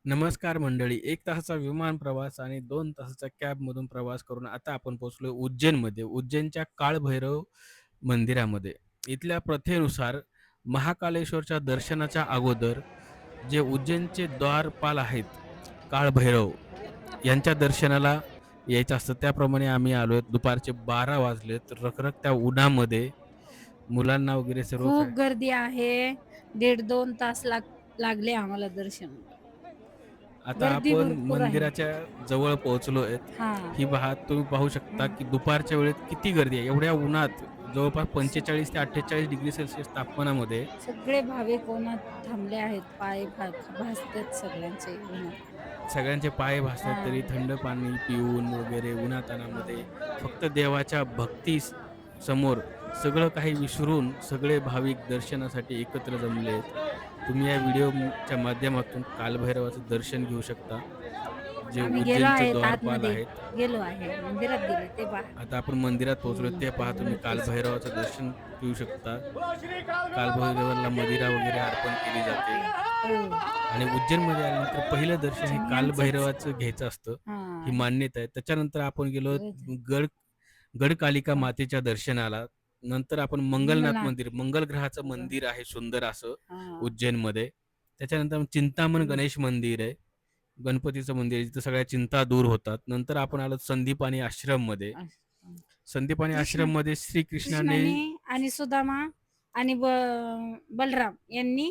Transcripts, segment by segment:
नमस्कार मंडळी. 1 तासाचा विमान प्रवास आणि 2 तासाचा कॅबमधून प्रवास करून आता आपण पोहोचलोय उज्जैनमध्ये. उज्जैनच्या काळभैरव मंदिरामध्ये. इथल्या प्रथेनुसार महाकालेश्वरच्या दर्शनाच्या अगोदर जे उज्जैनचे द्वारपाल आहेत, काळभैरव यांच्या दर्शनाला यायचं असतं. त्याप्रमाणे आम्ही आलोय. दुपारचे 12 वाजलेत. रखरखत्या उन्हामध्ये मुलांना वगैरे सर्व खूप गर्दी आहे. 1.5-2 तास लागले आम्हाला दर्शनाला. आता गर्दी आपण भरपूर आहे. मंदिराच्या जवळ पोहोचलो आहेत. हां. ही पहा तुम्ही पाहू शकता, की दुपारच्या वेळेत किती गर्दी आहे. एवढ्या उन्हात जवळपास स 45 ते 48 डिग्री सेल्सिअस तापमानामध्ये सगळे भाविक उन्हात थांबले आहेत. पाय भाजतात सगळ्यांचे उन्हात. सगळ्यांचे पाय भासतात तरी हां. थंड पाणी पिऊन वगैरे उन्हातान्हामध्ये फक्त देवाच्या समोर सगळं काही विसरून सगळे भाविक दर्शनासाठी एकत्र जमले आहेत. तुम्ही या व्हिडिओच्या माध्यमातून कालभैरवाचं दर्शन घेऊ शकता. जे आम्ही गेलो उज्जैनचे आहेत द्वारपाल आतमध्ये. आहेत. गेलो आहे. मंदिरात गेले ते पहा. आता आपण मंदिरात पोहोचलो. ते पहा तुम्ही नक्कीच. कालभैरवाचं दर्शन घेऊ शकता. कालभैरवाला मदिरा वगैरे अर्पण केली जाते हो. आणि उज्जैनमध्ये आल्यानंतर पहिलं दर्शन हे स्वामींचंच कालभैरवाचं घ्यायचं असतं. ही हां. मान्यता आहे. त्याच्यानंतर आपण गेलो खरंच आहे. गड गडकालिका हां. मातेच्या दर्शनाला. नंतर आपण मंगलनाथ मंगलनाथ. मंदिर, मंगल ग्रहाचं ग मंदिर आहे सुंदर असं हां. उज्जैनमध्ये. त्याच्यानंतर चिंतामण गणेश मंदिर आहे. गणपतीचं मंदिर आहे, जिथं सगळ्या चिंता दूर होतात. नंतर आपण आलो संदीपानी आश्रममध्ये. असं. संदीपानी कृष्ण आश्रममध्ये श्रीकृष्णाने कृष्णाने आणि सुदामा आणि बलराम यांनी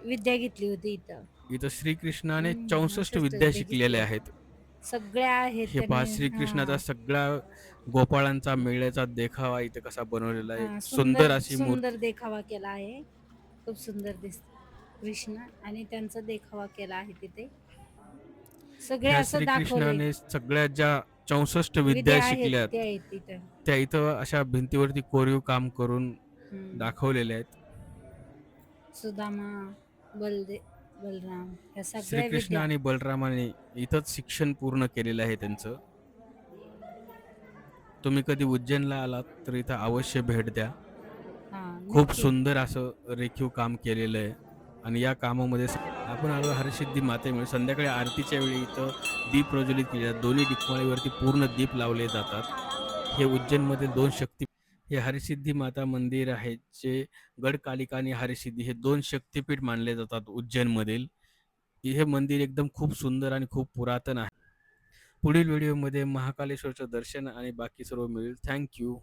विद्या घेतली होती इथं. इथं श्रीकृष्णाने 64 65 विद्या विद्या शिकलेल्या घेतल्या. आहेत. सगळ्या आहेत हे पहा त्यांनी श्रीकृष्णाचा हां, सगळा गोपाळांचा मेळ्याचा देखावा इथे कसा बनवलेला आहे. हां. सुंदर सुंदर अशी सुंदर देखावा केला आहे. खूप सुंदर दिसतं. कृष्ण आणि त्यांचा देखावा केला आहे तिथे. सगळे ह्या असं दाखवले. श्रीकृष्णाने सगळ्या ज्या 64 विद्या विद्या आहेत शिकल्यात, ते आहेत तिथं. त्या इथं अशा भिंतीवरती कोरीव काम करून हं. दाखवलेल्या आहेत. सुदामा, बलराम ह्या सगळ्या श्रीकृष्ण विद्या. आणि बलरामाने इथंच शिक्षण पूर्ण केलेलं आहे त्यांचं. तुम्ही कधी उज्जैनला आलात तर इथं अवश्य भेट द्या. हां, खूप नक्की. सुंदर असं रेखीव काम केलेलं आहे आणि या कामामध्ये आपण आलो हरसिद्धी मातेमुळे. संध्याकाळी आरतीच्या वेळी इथं दीप प्रज्वलित केले जातात. दोन्ही दिपमाळीवरती पूर्ण दीप लावले जातात. हे उज्जैनमधील 2 हे हरसिद्धी माता मंदिर आहे, जे गडकालिका आणि हरसिद्धी हे 2 शक्तिपीठ मानले जातात उज्जैनमधील. हे मंदिर एकदम खूप सुंदर आणि खूप पुरातन आहे. पुढील व्हिडिओमध्ये महाकालेश्वरचं दर्शन आणि बाकी सर्व मिळेल. Thank you.